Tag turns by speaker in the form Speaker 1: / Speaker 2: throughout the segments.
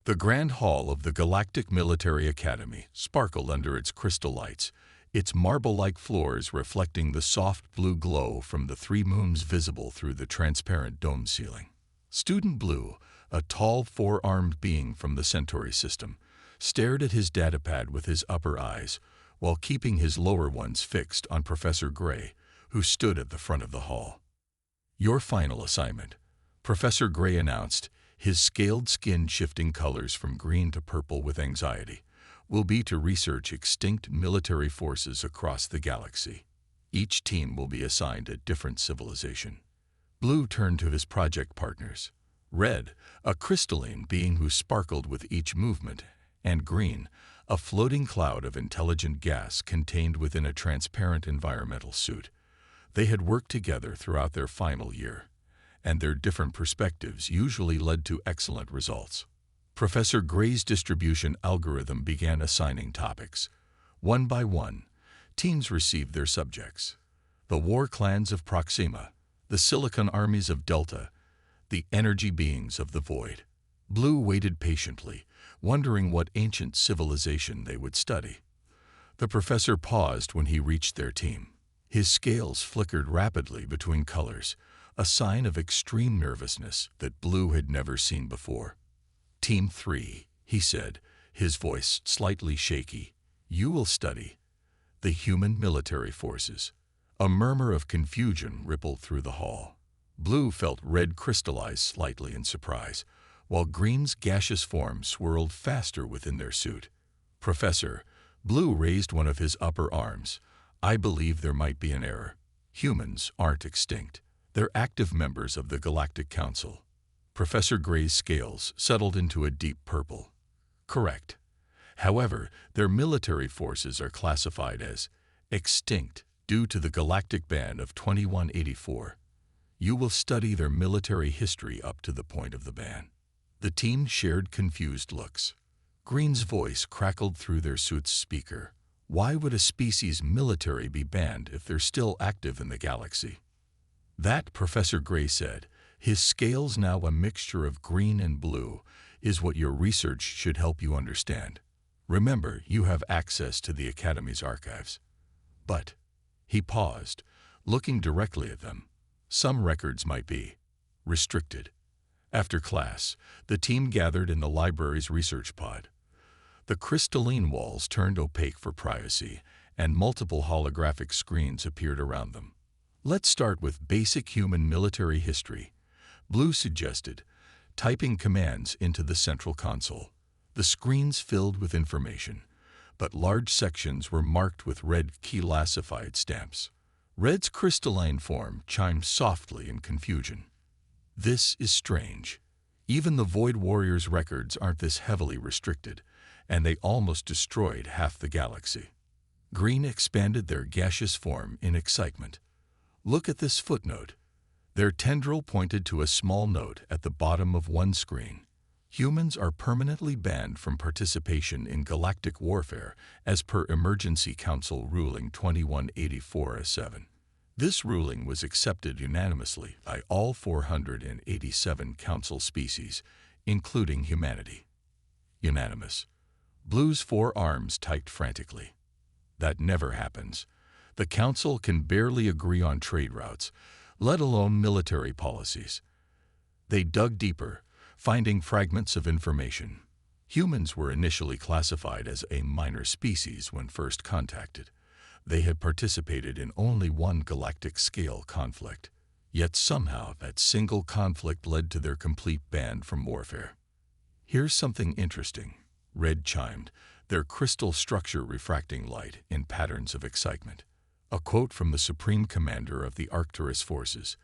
Speaker 1: The Grand Hall of the Galactic Military Academy sparkled under its crystal lights, its marble-like floors reflecting the soft blue glow from the three moons visible through the transparent dome ceiling. Student Blue, a tall four-armed being from the Centauri system, stared at his datapad with his upper eyes, while keeping his lower ones fixed on Professor Gray, who stood at the front of the hall. "Your final assignment," Professor Gray announced, his scaled skin shifting colors from green to purple with anxiety, "will be to research extinct military forces across the galaxy. Each team will be assigned a different civilization." Blue turned to his project partners. Red, a crystalline being who sparkled with each movement, and Green, a floating cloud of intelligent gas contained within a transparent environmental suit. They had worked together throughout their final year, and their different perspectives usually led to excellent results. Professor Gray's distribution algorithm began assigning topics. One by one, teams received their subjects: the war clans of Proxima, the Silicon armies of Delta, the energy beings of the Void. Blue waited patiently, wondering what ancient civilization they would study. The professor paused when he reached their team. His scales flickered rapidly between colors, a sign of extreme nervousness that Blue had never seen before. "Team 3, he said, his voice slightly shaky. "You will study the human military forces." A murmur of confusion rippled through the hall. Blue felt red crystallize slightly in surprise, while Green's gaseous form swirled faster within their suit. "Professor," Blue raised one of his upper arms, "I believe there might be an error. Humans aren't extinct. They're active members of the Galactic Council." Professor Gray's scales settled into a deep purple. "Correct. However, their military forces are classified as extinct due to the galactic ban of 2184. You will study their military history up to the point of the ban." The team shared confused looks. Green's voice crackled through their suit's speaker. "Why would a species' military be banned if they're still active in the galaxy?" "That," Professor Gray said, his scales now a mixture of green and blue, "is what your research should help you understand. Remember, you have access to the Academy's archives." "But," he paused, looking directly at them, "some records might be restricted." After class, the team gathered in the library's research pod. The crystalline walls turned opaque for privacy, and multiple holographic screens appeared around them. "Let's start with basic human military history," Blue suggested, typing commands into the central console. The screens filled with information, but large sections were marked with red key-classified stamps. Red's crystalline form chimed softly in confusion. "This is strange. Even the Void Warriors' records aren't this heavily restricted, and they almost destroyed half the galaxy." Green expanded their gaseous form in excitement. "Look at this footnote." Their tendril pointed to a small note at the bottom of one screen. "Humans are permanently banned from participation in galactic warfare as per Emergency Council Ruling 2184-7. This ruling was accepted unanimously by all 487 Council species, including humanity." Unanimous. Blue's four arms typed frantically. "That never happens. The Council can barely agree on trade routes, let alone military policies." They dug deeper, finding fragments of information. Humans were initially classified as a minor species when first contacted. They had participated in only one galactic-scale conflict. Yet somehow that single conflict led to their complete ban from warfare. "Here's something interesting," Red chimed, their crystal structure refracting light in patterns of excitement. A quote from the Supreme Commander of the Arcturus forces: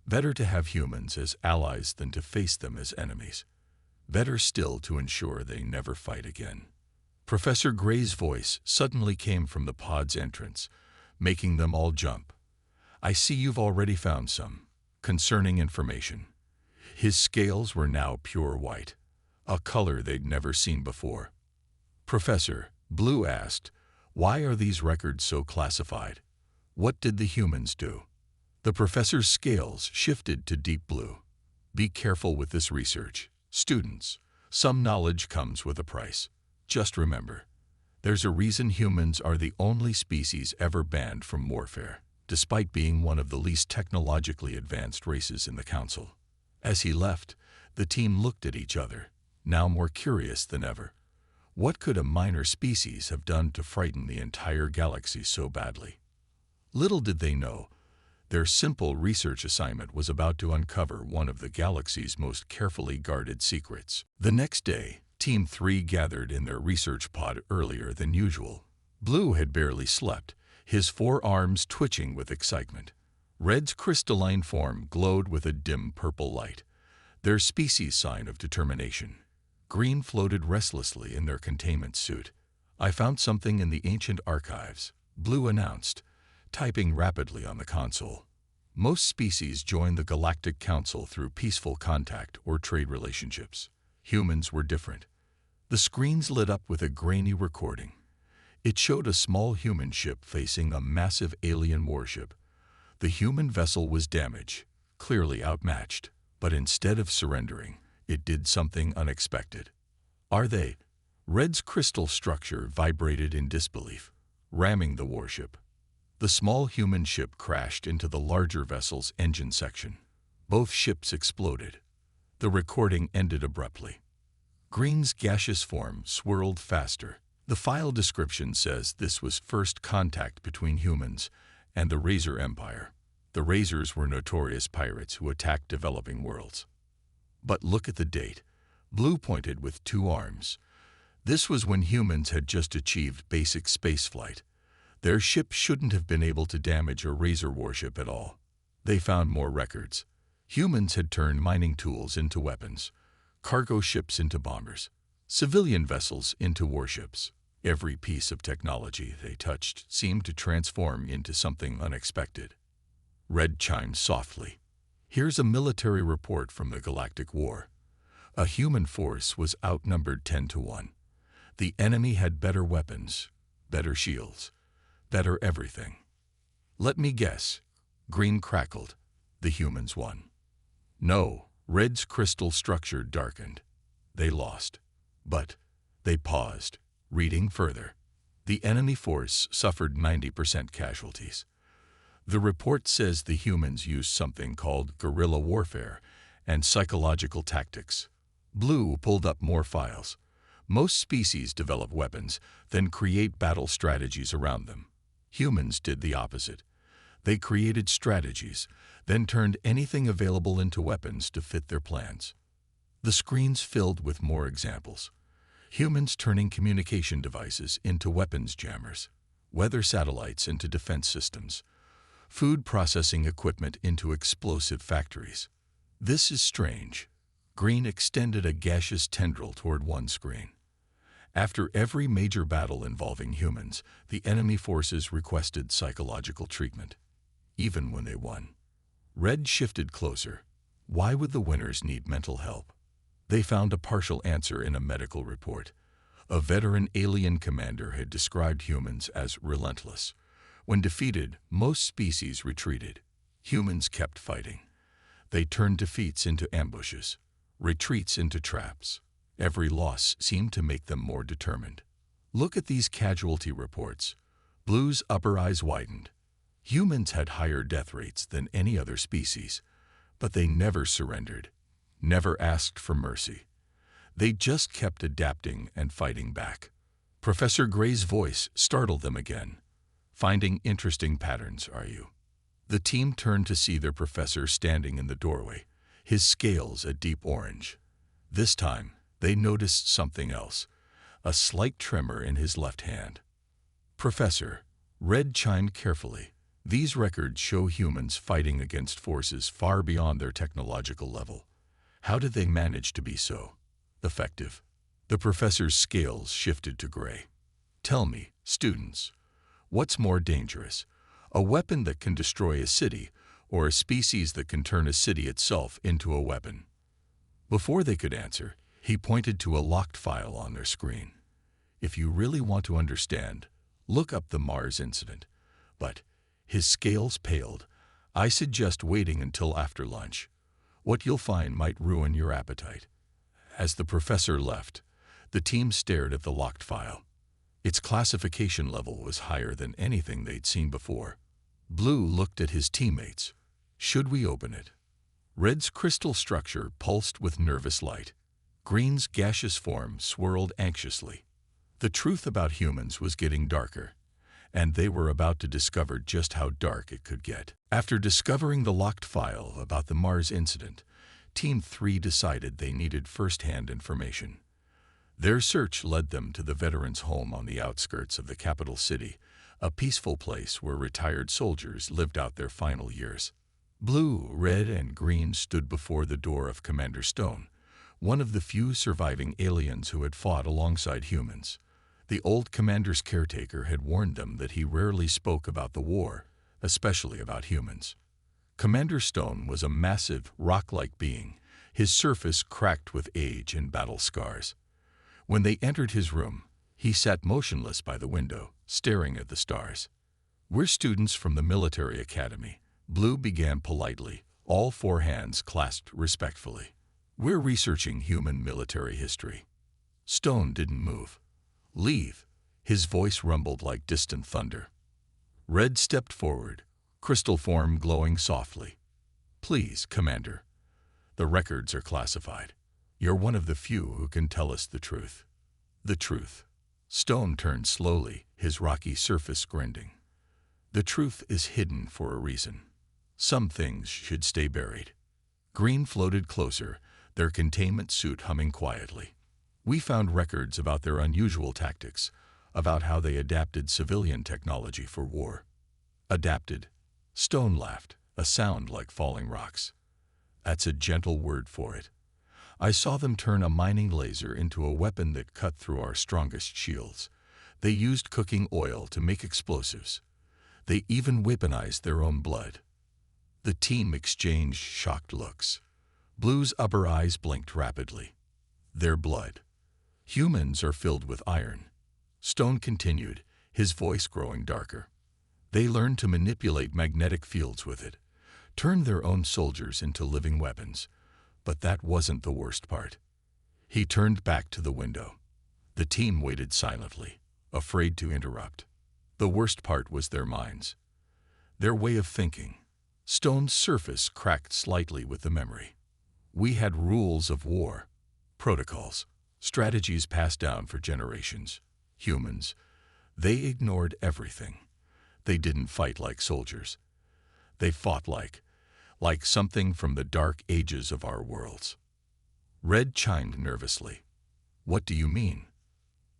Speaker 1: "Better to have humans as allies than to face them as enemies. Better still to ensure they never fight again." Professor Gray's voice suddenly came from the pod's entrance, making them all jump. "I see you've already found some concerning information." His scales were now pure white, a color they'd never seen before. "Professor," Blue asked, "why are these records so classified? What did the humans do?" The professor's scales shifted to deep blue. "Be careful with this research. Students, Some knowledge comes with a price. Just remember, there's a reason humans are the only species ever banned from warfare, despite being one of the least technologically advanced races in the Council. As he left, the team looked at each other, now more curious than ever. What could a minor species have done to frighten the entire galaxy so badly? Little did they know, their simple research assignment was about to uncover one of the galaxy's most carefully guarded secrets. The next day, Team 3 gathered in their research pod earlier than usual. Blue had barely slept, his forearms twitching with excitement. Red's crystalline form glowed with a dim purple light, their species' sign of determination. Green floated restlessly in their containment suit. "I found something in the ancient archives," Blue announced, typing rapidly on the console. Most species join the Galactic Council through peaceful contact or trade relationships. Humans were different. The screens lit up with a grainy recording. It showed a small human ship facing a massive alien warship. The human vessel was damaged, clearly outmatched, but instead of surrendering, it did something unexpected. "Are they?" Red's crystal structure vibrated in disbelief, ramming the warship. The small human ship crashed into the larger vessel's engine section. Both ships exploded. The recording ended abruptly. Green's gaseous form swirled faster. The file description says this was first contact between humans and the Razor Empire. The Razors were notorious pirates who attacked developing worlds. But look at the date. Blue pointed with two arms. This was when humans had just achieved basic spaceflight. Their ship shouldn't have been able to damage a Razor warship at all. They found more records. Humans had turned mining tools into weapons, cargo ships into bombers, civilian vessels into warships. Every piece of technology they touched seemed to transform into something unexpected. Red chimed softly. "Here's a military report from the Galactic War. A human force was outnumbered 10 to 1. The enemy had better weapons, better shields, better everything." "Let me guess." Green crackled. "The humans won." "No." Red's crystal structure darkened. "They lost." But they paused, reading further. "The enemy force suffered 90% casualties. The report says the humans used something called guerrilla warfare and psychological tactics." Blue pulled up more files. Most species develop weapons, then create battle strategies around them. Humans did the opposite. They created strategies, then turned anything available into weapons to fit their plans. The screens filled with more examples. Humans turning communication devices into weapons jammers, weather satellites into defense systems, food processing equipment into explosive factories. "This is strange." Green extended a gaseous tendril toward one screen. "After every major battle involving humans, the enemy forces requested psychological treatment, even when they won." Red shifted closer. Why would the winners need mental help? They found a partial answer in a medical report. A veteran alien commander had described humans as relentless. When defeated, most species retreated. Humans kept fighting. They turned defeats into ambushes, retreats into traps. Every loss seemed to make them more determined. "Look at these casualty reports." Blue's upper eyes widened. Humans had higher death rates than any other species, but they never surrendered, never asked for mercy. They just kept adapting and fighting back. Professor Gray's voice startled them again. "Finding interesting patterns, are you?" The team turned to see their professor standing in the doorway, his scales a deep orange. This time, they noticed something else, a slight tremor in his left hand. "Professor," Red chimed carefully, "these records show humans fighting against forces far beyond their technological level. How did they manage to be so effective?" The professor's scales shifted to gray. "Tell me, students, what's more dangerous, a weapon that can destroy a city or a species that can turn a city itself into a weapon?" Before they could answer, he pointed to a locked file on their screen. "If you really want to understand, look up the Mars incident." But his scales paled. "I suggest waiting until after lunch. What you'll find might ruin your appetite." As the professor left, the team stared at the locked file. Its classification level was higher than anything they'd seen before. Blue looked at his teammates. Should we open it? Red's crystal structure pulsed with nervous light. Green's gaseous form swirled anxiously. The truth about humans was getting darker, and they were about to discover just how dark it could get. After discovering the locked file about the Mars incident, Team 3 decided they needed first-hand information. Their search led them to the veterans' home on the outskirts of the capital city, a peaceful place where retired soldiers lived out their final years. Blue, Red, and Green stood before the door of Commander Stone, one of the few surviving aliens who had fought alongside humans. The old commander's caretaker had warned them that he rarely spoke about the war, especially about humans. Commander Stone was a massive, rock-like being, his surface cracked with age and battle scars. When they entered his room, he sat motionless by the window, staring at the stars. "We're students from the military academy," Blue began politely, all four hands clasped respectfully. "We're researching human military history." Stone didn't move. "Leave," his voice rumbled like distant thunder. Red stepped forward, crystal form glowing softly. "Please, Commander. The records are classified. You're one of the few who can tell us the truth." "The truth." Stone turned slowly, his rocky surface grinding. "The truth is hidden for a reason. Some things should stay buried." Green floated closer, their containment suit humming quietly. "We found records about their unusual tactics, about how they adapted civilian technology for war." "Adapted?" Stone laughed, a sound like falling rocks. "That's a gentle word for it. I saw them turn a mining laser into a weapon that cut through our strongest shields. They used cooking oil to make explosives. They even weaponized their own blood." The team exchanged shocked looks. Blue's upper eyes blinked rapidly. "Their blood. Humans are filled with iron." Stone continued, his voice growing darker. "They learned to manipulate magnetic fields with it, turn their own soldiers into living weapons. But that wasn't the worst part." He turned back to the window. The team waited silently, afraid to interrupt. The worst part was their minds. Their way of thinking. Stone's surface cracked slightly with the memory. "We had rules of war, protocols, strategies passed down for generations. Humans, they ignored everything. They didn't fight like soldiers. They fought like something from the dark ages of our worlds." Red chimed nervously. "What do you mean?"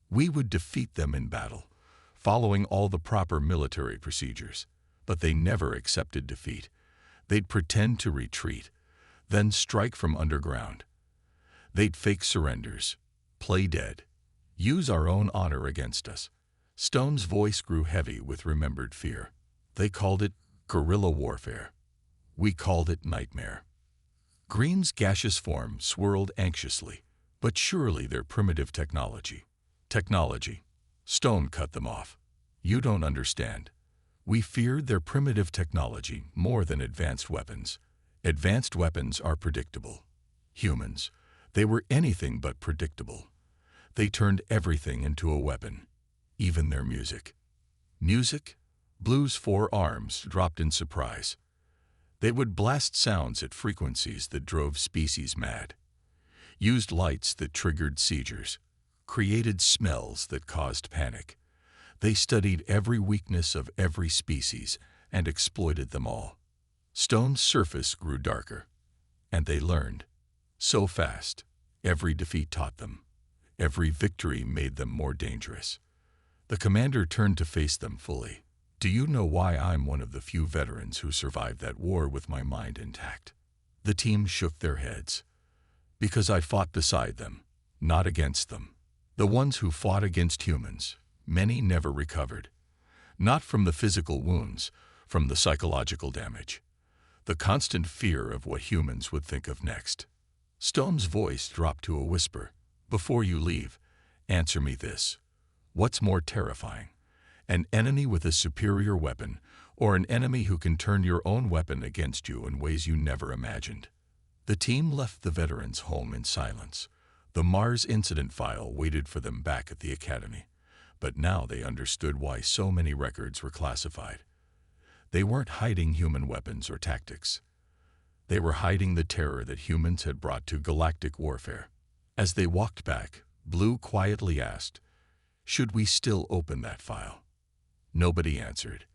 Speaker 1: "We would defeat them in battle, following all the proper military procedures. But they never accepted defeat. They'd pretend to retreat, then strike from underground. They'd fake surrenders, play dead, use our own honor against us." Stone's voice grew heavy with remembered fear. "They called it guerrilla warfare. We called it nightmare." Green's gaseous form swirled anxiously. "But surely they're primitive technology." "Technology." Stone cut them off. "You don't understand. We feared their primitive technology more than advanced weapons. Advanced weapons are predictable. Humans, they were anything but predictable. They turned everything into a weapon, even their music." "Music?" Blue's four arms dropped in surprise. "They would blast sounds at frequencies that drove species mad, used lights that triggered seizures, created smells that caused panic. They studied every weakness of every species and exploited them all." Stone's surface grew darker. "And they learned. So fast. Every defeat taught them. Every victory made them more dangerous." The commander turned to face them fully. "Do you know why I'm one of the few veterans who survived that war with my mind intact?" The team shook their heads. "Because I fought beside them, not against them. The ones who fought against humans, many never recovered. Not from the physical wounds, from the psychological damage. The constant fear of what humans would think of next." Stone's voice dropped to a whisper. "Before you leave, answer me this. What's more terrifying? An enemy with a superior weapon, or an enemy who can turn your own weapon against you in ways you never imagined?" The team left the veterans' home in silence, The Mars incident file waited for them back at the Academy, but now they understood why so many records were classified. They weren't hiding human weapons or tactics. They were hiding the terror that humans had brought to galactic warfare. As they walked back, Blue quietly asked, "Should we still open that file?" Nobody answered.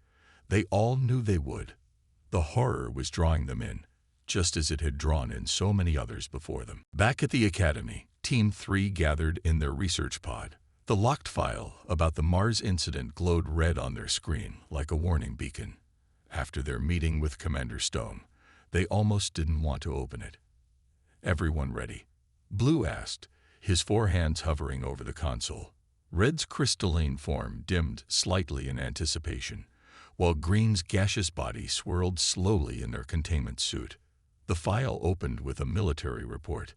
Speaker 1: They all knew they would. The horror was drawing them in, just as it had drawn in so many others before them. Back at the Academy, Team 3 gathered in their research pod. The locked file about the Mars incident glowed red on their screen like a warning beacon. After their meeting with Commander Stone, they almost didn't want to open it. "Everyone ready?" Blue asked, his 4 hands hovering over the console. Red's crystalline form dimmed slightly in anticipation, while Green's gaseous body swirled slowly in their containment suit. The file opened with a military report.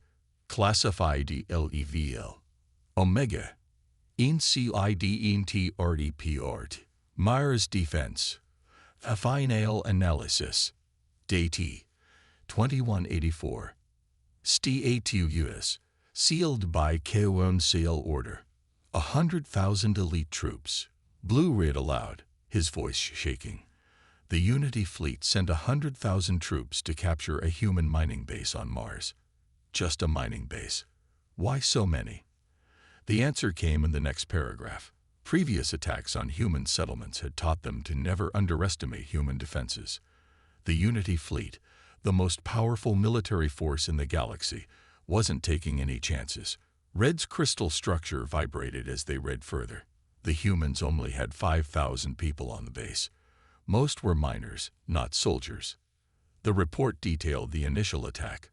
Speaker 1: Classified LEVL. Omega. INCIDENT RDPRT. Mars Defense. A final analysis. Date 2184. Status. Sealed by K1 Sale Order. 100,000 elite troops. Blue read aloud, his voice shaking. The Unity fleet sent 100,000 troops to capture a human mining base on Mars. Just a mining base. Why so many? The answer came in the next paragraph. Previous attacks on human settlements had taught them to never underestimate human defenses. The Unity fleet, the most powerful military force in the galaxy, wasn't taking any chances. Red's crystal structure vibrated as they read further. The humans only had 5,000 people on the base. Most were miners, not soldiers. The report detailed the initial attack.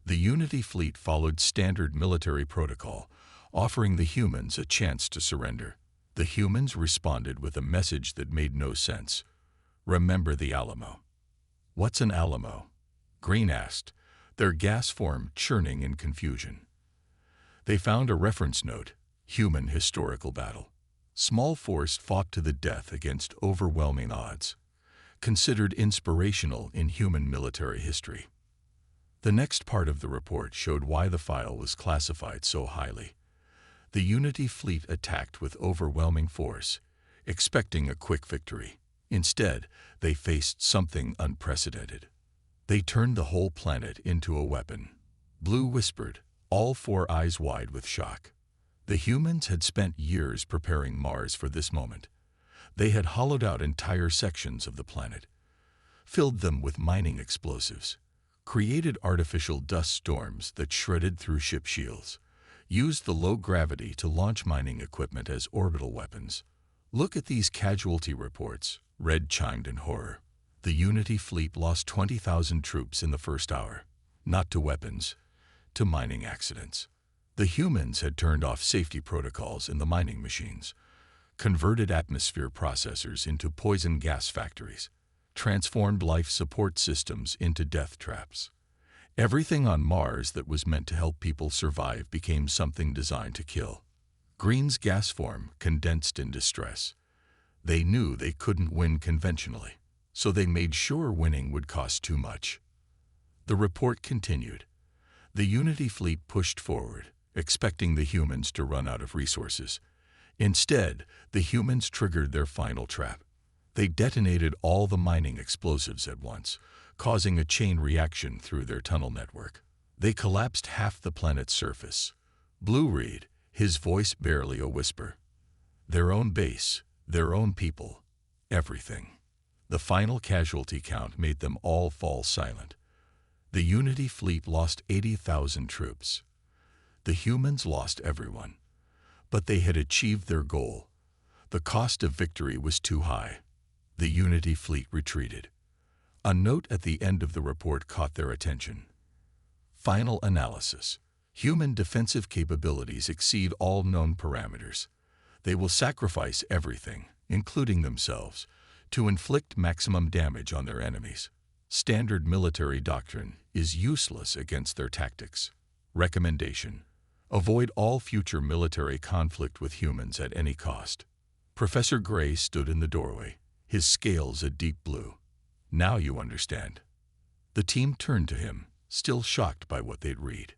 Speaker 1: The Unity fleet followed standard military protocol, offering the humans a chance to surrender. The humans responded with a message that made no sense. "Remember the Alamo." "What's an Alamo?" Green asked, their gas form churning in confusion. They found a reference note, "Human Historical Battle." Small force fought to the death against overwhelming odds. Considered inspirational in human military history. The next part of the report showed why the file was classified so highly. The Unity fleet attacked with overwhelming force, expecting a quick victory. Instead, they faced something unprecedented. They turned the whole planet into a weapon. Blue whispered, all 4 eyes wide with shock. The humans had spent years preparing Mars for this moment. They had hollowed out entire sections of the planet, filled them with mining explosives, created artificial dust storms that shredded through ship shields, used the low gravity to launch mining equipment as orbital weapons. "Look at these casualty reports," Red chimed in horror. The Unity fleet lost 20,000 troops in the first hour, not to weapons, to mining accidents. The humans had turned off safety protocols in the mining machines, converted atmosphere processors into poison gas factories, transformed life support systems into death traps. Everything on Mars that was meant to help people survive became something designed to kill. Green's gas form condensed in distress. They knew they couldn't win conventionally, so they made sure winning would cost too much. The report continued. The Unity fleet pushed forward, expecting the humans to run out of resources. Instead, the humans triggered their final trap. They detonated all the mining explosives at once, causing a chain reaction through their tunnel network. They collapsed half the planet's surface. Blue read, his voice barely a whisper. Their own base, their own people, everything. The final casualty count made them all fall silent. The Unity fleet lost 80,000 troops. The humans lost everyone. But they had achieved their goal. The cost of victory was too high. The Unity fleet retreated. A note at the end of the report caught their attention. Final analysis. Human defensive capabilities exceed all known parameters. They will sacrifice everything, including themselves, to inflict maximum damage on their enemies. Standard military doctrine is useless against their tactics. Recommendation: avoid all future military conflict with humans at any cost. Professor Gray stood in the doorway, his scales a deep blue. Now you understand. The team turned to him, still shocked by what they'd read.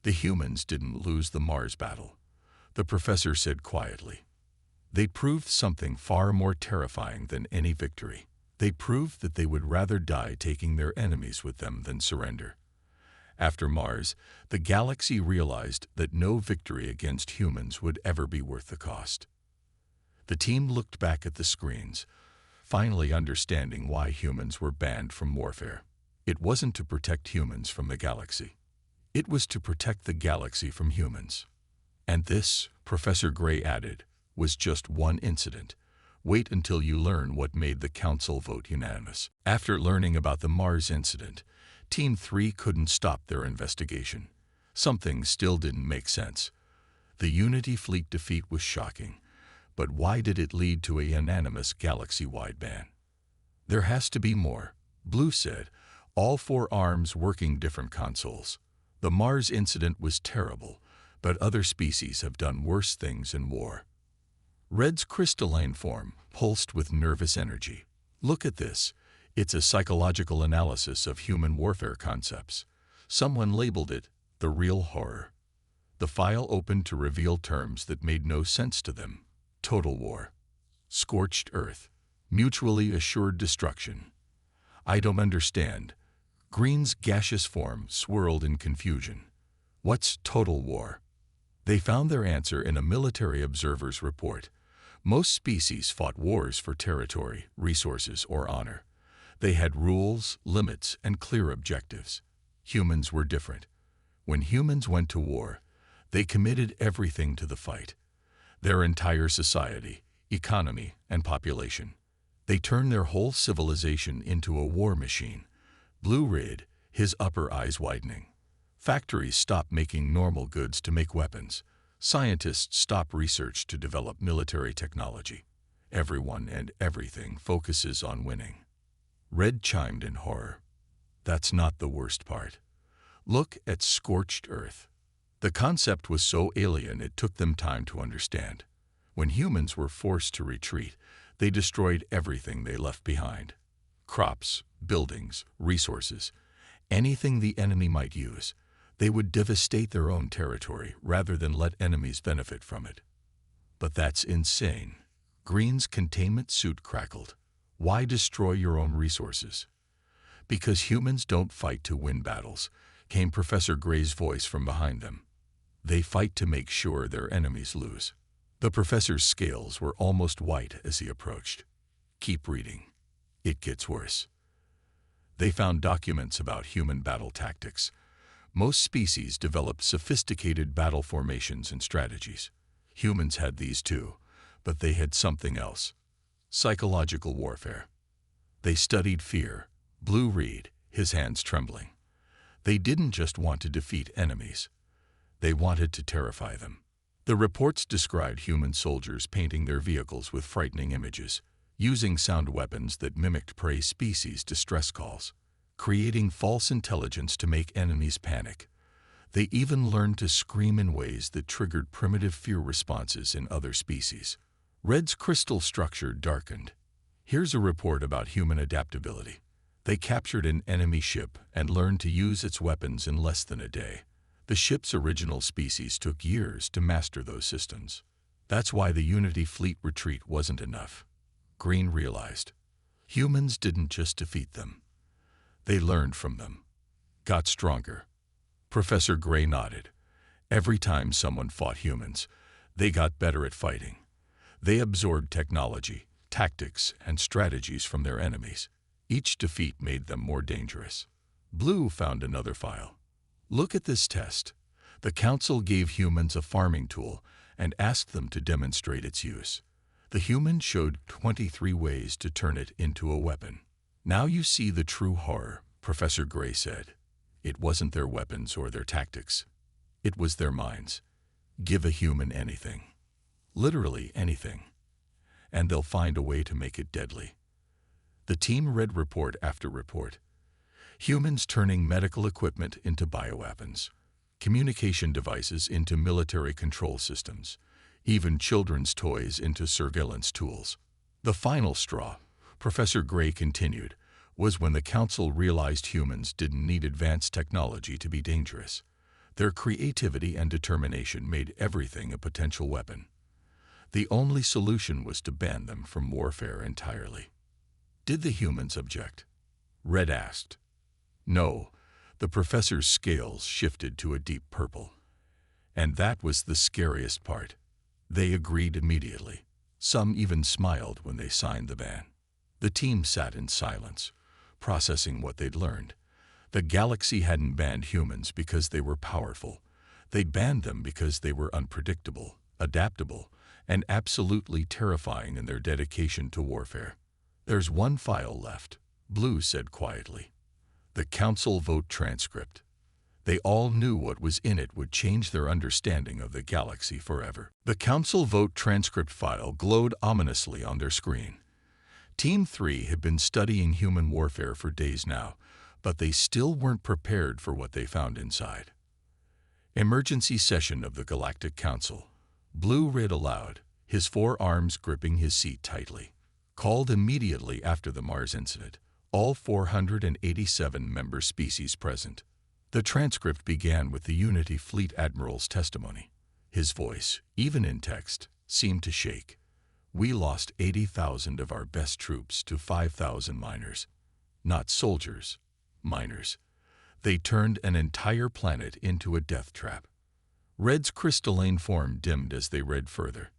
Speaker 1: The humans didn't lose the Mars battle, the professor said quietly. They proved something far more terrifying than any victory. They proved that they would rather die taking their enemies with them than surrender. After Mars, the galaxy realized that no victory against humans would ever be worth the cost. The team looked back at the screens, finally understanding why humans were banned from warfare. It wasn't to protect humans from the galaxy. It was to protect the galaxy from humans. And this, Professor Gray added, was just one incident. Wait until you learn what made the council vote unanimous. After learning about the Mars incident, Team 3 couldn't stop their investigation. Something still didn't make sense. The Unity fleet defeat was shocking, but why did it lead to a unanimous galaxy-wide ban? There has to be more, Blue said, all four arms working different consoles. The Mars incident was terrible, but other species have done worse things in war. Red's crystalline form pulsed with nervous energy. Look at this. It's a psychological analysis of human warfare concepts. Someone labeled it the real horror. The file opened to reveal terms that made no sense to them. Total war. Scorched earth. Mutually assured destruction. I don't understand. Green's gaseous form swirled in confusion. What's total war? They found their answer in a military observer's report. Most species fought wars for territory, resources, or honor. They had rules, limits, and clear objectives. Humans were different. When humans went to war, they committed everything to the fight. Their entire society, economy, and population. They turned their whole civilization into a war machine. Blue read, his upper eyes widening. Factories stopped making normal goods to make weapons. Scientists stopped research to develop military technology. Everyone and everything focuses on winning. Red chimed in horror. That's not the worst part. Look at scorched earth. The concept was so alien it took them time to understand. When humans were forced to retreat, they destroyed everything they left behind. Crops, buildings, resources, anything the enemy might use. They would devastate their own territory rather than let enemies benefit from it. But that's insane. Green's containment suit crackled. Why destroy your own resources? Because humans don't fight to win battles, came Professor Gray's voice from behind them. They fight to make sure their enemies lose. The professor's scales were almost white as he approached. Keep reading. It gets worse. They found documents about human battle tactics. Most species developed sophisticated battle formations and strategies. Humans had these too, but they had something else. Psychological warfare. They studied fear. Blue read, his hands trembling. They didn't just want to defeat enemies. They wanted to terrify them. The reports described human soldiers painting their vehicles with frightening images, using sound weapons that mimicked prey species' distress calls, creating false intelligence to make enemies panic. They even learned to scream in ways that triggered primitive fear responses in other species. Red's crystal structure darkened. Here's a report about human adaptability. They captured an enemy ship and learned to use its weapons in less than a day. The ship's original species took years to master those systems. That's why the Unity fleet retreat wasn't enough. Green realized. Humans didn't just defeat them. They learned from them, got stronger. Professor Gray nodded. Every time someone fought humans, they got better at fighting. They absorbed technology, tactics, and strategies from their enemies. Each defeat made them more dangerous. Blue found another file. Look at this test. The council gave humans a farming tool and asked them to demonstrate its use. The humans showed 23 ways to turn it into a weapon. Now you see the true horror, Professor Gray said. It wasn't their weapons or their tactics. It was their minds. Give a human anything. Literally anything. And they'll find a way to make it deadly. The team read report after report. Humans turning medical equipment into bioweapons, communication devices into military control systems, even children's toys into surveillance tools. The final straw, Professor Gray continued, was when the council realized humans didn't need advanced technology to be dangerous. Their creativity and determination made everything a potential weapon. The only solution was to ban them from warfare entirely. Did the humans object? Red asked. No. The professor's scales shifted to a deep purple. And that was the scariest part. They agreed immediately. Some even smiled when they signed the ban. The team sat in silence, processing what they'd learned. The galaxy hadn't banned humans because they were powerful. They'd banned them because they were unpredictable, adaptable, and absolutely terrifying in their dedication to warfare. There's one file left, Blue said quietly. The council vote transcript. They all knew what was in it would change their understanding of the galaxy forever. The council vote transcript file glowed ominously on their screen. Team 3 had been studying human warfare for days now, but they still weren't prepared for what they found inside. Emergency session of the Galactic Council. Blue read aloud, his forearms gripping his seat tightly. Called immediately after the Mars incident. All 487 member species present. The transcript began with the Unity Fleet Admiral's testimony. His voice, even in text, seemed to shake. We lost 80,000 of our best troops to 5,000 miners. Not soldiers, miners. They turned an entire planet into a death trap. Red's crystalline form dimmed as they read further.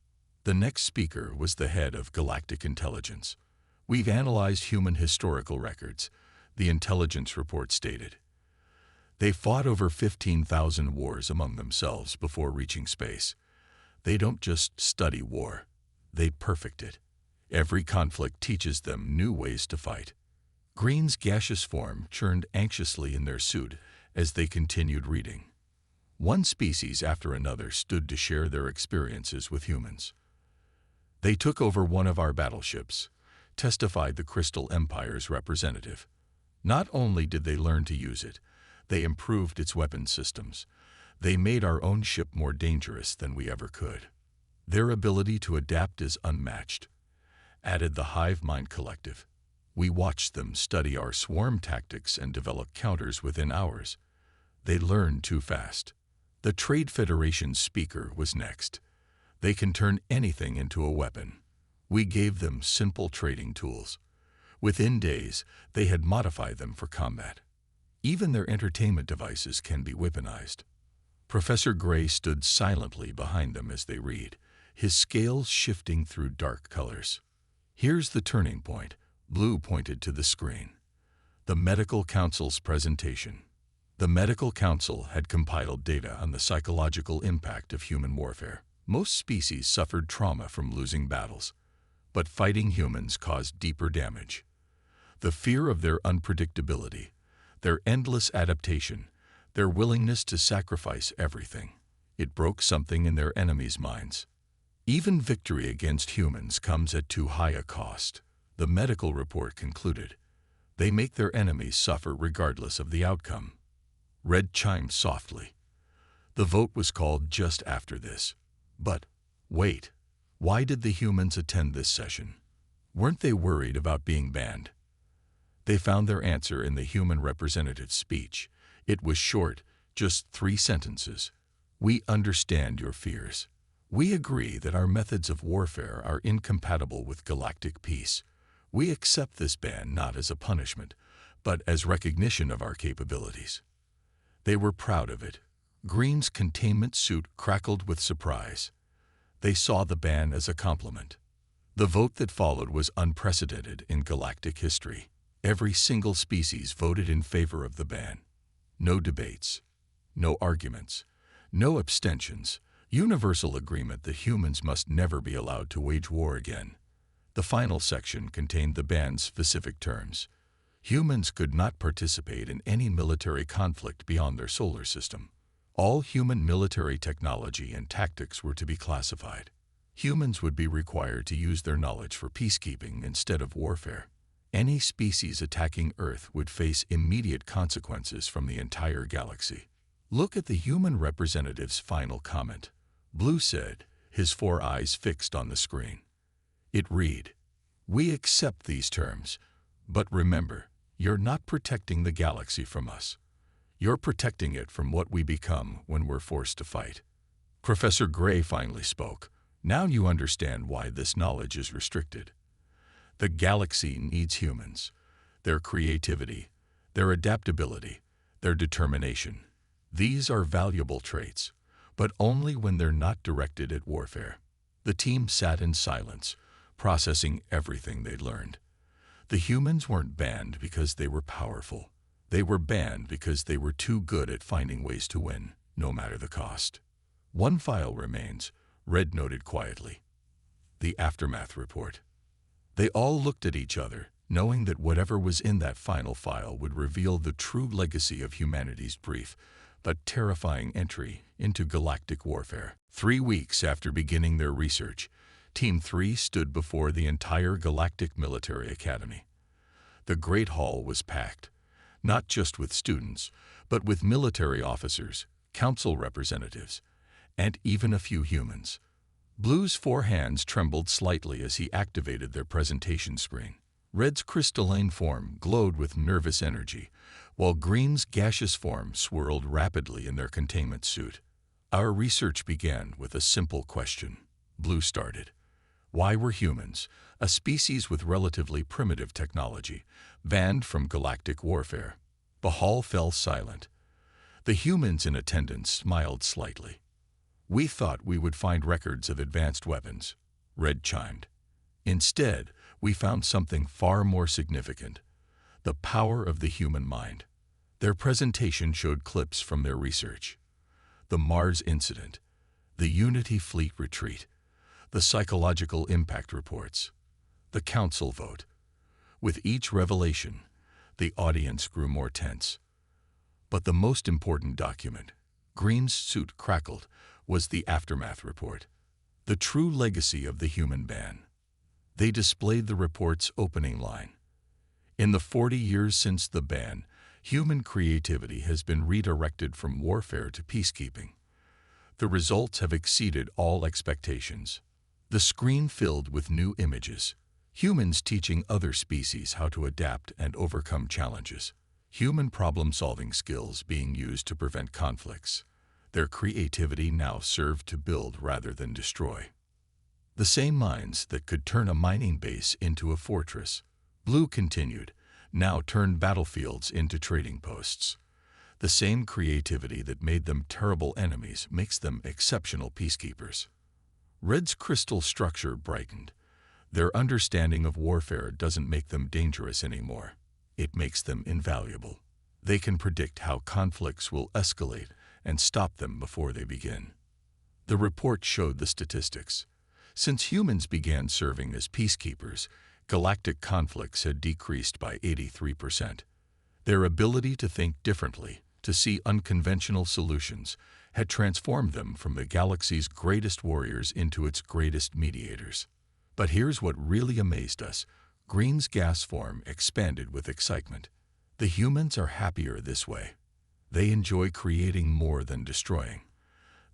Speaker 1: The next speaker was the head of Galactic Intelligence. We've analyzed human historical records, the intelligence report stated. They fought over 15,000 wars among themselves before reaching space. They don't just study war, they perfect it. Every conflict teaches them new ways to fight. Green's gaseous form churned anxiously in their suit as they continued reading. One species after another stood to share their experiences with humans. They took over one of our battleships, testified the Crystal Empire's representative. Not only did they learn to use it, they improved its weapon systems. They made our own ship more dangerous than we ever could. Their ability to adapt is unmatched. Added the Hive Mind Collective. We watched them study our swarm tactics and develop counters within hours. They learned too fast. The Trade Federation's speaker was next. They can turn anything into a weapon. We gave them simple trading tools. Within days, they had modified them for combat. Even their entertainment devices can be weaponized. Professor Gray stood silently behind them as they read, his scales shifting through dark colors. Here's the turning point. Blue pointed to the screen. The Medical Council's presentation. The Medical Council had compiled data on the psychological impact of human warfare. Most species suffered trauma from losing battles, but fighting humans caused deeper damage. The fear of their unpredictability, their endless adaptation, their willingness to sacrifice everything. It broke something in their enemies' minds. Even victory against humans comes at too high a cost, the medical report concluded. They make their enemies suffer regardless of the outcome. Red chimed softly. The vote was called just after this. But, wait, why did the humans attend this session? Weren't they worried about being banned? They found their answer in the human representative's speech. It was short, just 3 sentences. We understand your fears. We agree that our methods of warfare are incompatible with galactic peace. We accept this ban not as a punishment, but as recognition of our capabilities. They were proud of it. Green's containment suit crackled with surprise. They saw the ban as a compliment. The vote that followed was unprecedented in galactic history. Every single species voted in favor of the ban. No debates, no arguments, no abstentions. Universal agreement that humans must never be allowed to wage war again. The final section contained the ban's specific terms. Humans could not participate in any military conflict beyond their solar system. All human military technology and tactics were to be classified. Humans would be required to use their knowledge for peacekeeping instead of warfare. Any species attacking Earth would face immediate consequences from the entire galaxy. Look at the human representative's final comment. Blue said, his 4 eyes fixed on the screen. It read, "We accept these terms, but remember, you're not protecting the galaxy from us. You're protecting it from what we become when we're forced to fight. Professor Gray finally spoke. Now you understand why this knowledge is restricted. The galaxy needs humans, their creativity, their adaptability, their determination. These are valuable traits, but only when they're not directed at warfare. The team sat in silence, processing everything they'd learned. The humans weren't banned because they were powerful. They were banned because they were too good at finding ways to win, no matter the cost. One file remains, Red noted quietly. The Aftermath Report. They all looked at each other, knowing that whatever was in that final file would reveal the true legacy of humanity's brief but terrifying entry into galactic warfare. 3 weeks after beginning their research, Team 3 stood before the entire Galactic Military Academy. The Great Hall was packed, not just with students, but with military officers, council representatives, and even a few humans. Blue's 4 hands trembled slightly as he activated their presentation screen. Red's crystalline form glowed with nervous energy, while Green's gaseous form swirled rapidly in their containment suit. Our research began with a simple question. Blue started. Why were humans, a species with relatively primitive technology, banned from galactic warfare? The hall fell silent. The humans in attendance smiled slightly. We thought we would find records of advanced weapons, Red chimed. Instead, we found something far more significant: the power of the human mind. Their presentation showed clips from their research. The Mars incident, the Unity fleet retreat, the psychological impact reports, the council vote. With each revelation, the audience grew more tense. But the most important document, Green's suit crackled, was the Aftermath Report, the true legacy of the human ban. They displayed the report's opening line. In the 40 years since the ban, human creativity has been redirected from warfare to peacekeeping. The results have exceeded all expectations. The screen filled with new images, humans teaching other species how to adapt and overcome challenges, human problem-solving skills being used to prevent conflicts. Their creativity now served to build rather than destroy. The same minds that could turn a mining base into a fortress, Blue continued, now turn battlefields into trading posts. The same creativity that made them terrible enemies makes them exceptional peacekeepers. Red's crystal structure brightened. Their understanding of warfare doesn't make them dangerous anymore. It makes them invaluable. They can predict how conflicts will escalate and stop them before they begin. The report showed the statistics. Since humans began serving as peacekeepers, galactic conflicts had decreased by 83%. Their ability to think differently, to see unconventional solutions, had transformed them from the galaxy's greatest warriors into its greatest mediators. But here's what really amazed us. Green's gas form expanded with excitement. The humans are happier this way. They enjoy creating more than destroying.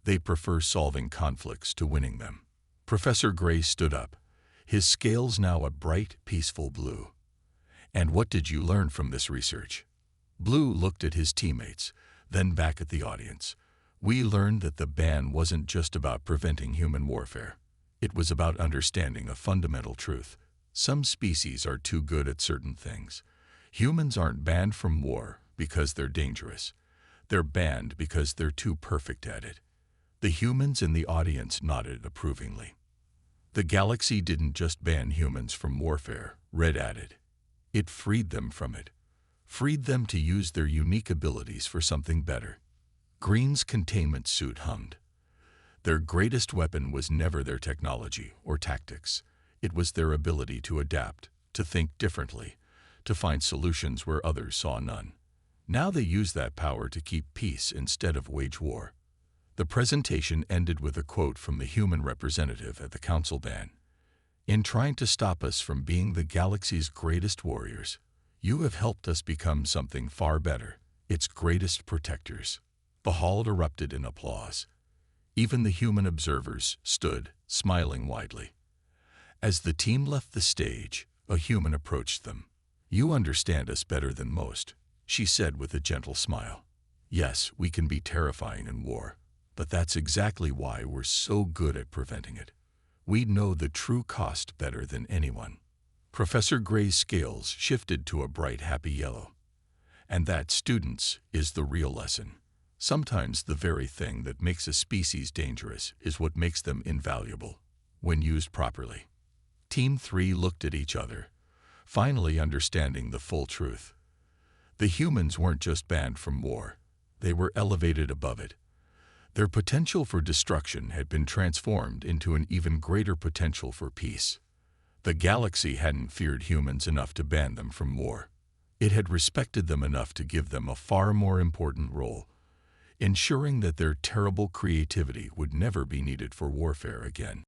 Speaker 1: They prefer solving conflicts to winning them. Professor Gray stood up, his scales now a bright, peaceful blue. And what did you learn from this research? Blue looked at his teammates, then back at the audience. We learned that the ban wasn't just about preventing human warfare. It was about understanding a fundamental truth. Some species are too good at certain things. Humans aren't banned from war because they're dangerous. They're banned because they're too perfect at it. The humans in the audience nodded approvingly. The galaxy didn't just ban humans from warfare, Red added. It freed them from it. Freed them to use their unique abilities for something better. Green's containment suit hummed. Their greatest weapon was never their technology or tactics. It was their ability to adapt, to think differently, to find solutions where others saw none. Now they use that power to keep peace instead of wage war. The presentation ended with a quote from the human representative at the council ban. In trying to stop us from being the galaxy's greatest warriors, you have helped us become something far better, its greatest protectors. The hall erupted in applause. Even the human observers stood, smiling widely. As the team left the stage, a human approached them. You understand us better than most, she said with a gentle smile. Yes, we can be terrifying in war, but that's exactly why we're so good at preventing it. We know the true cost better than anyone. Professor Gray's scales shifted to a bright, happy yellow. And that, students, is the real lesson. Sometimes the very thing that makes a species dangerous is what makes them invaluable, when used properly. Team 3 looked at each other, finally understanding the full truth. The humans weren't just banned from war, they were elevated above it. Their potential for destruction had been transformed into an even greater potential for peace. The galaxy hadn't feared humans enough to ban them from war. It had respected them enough to give them a far more important role, ensuring that their terrible creativity would never be needed for warfare again.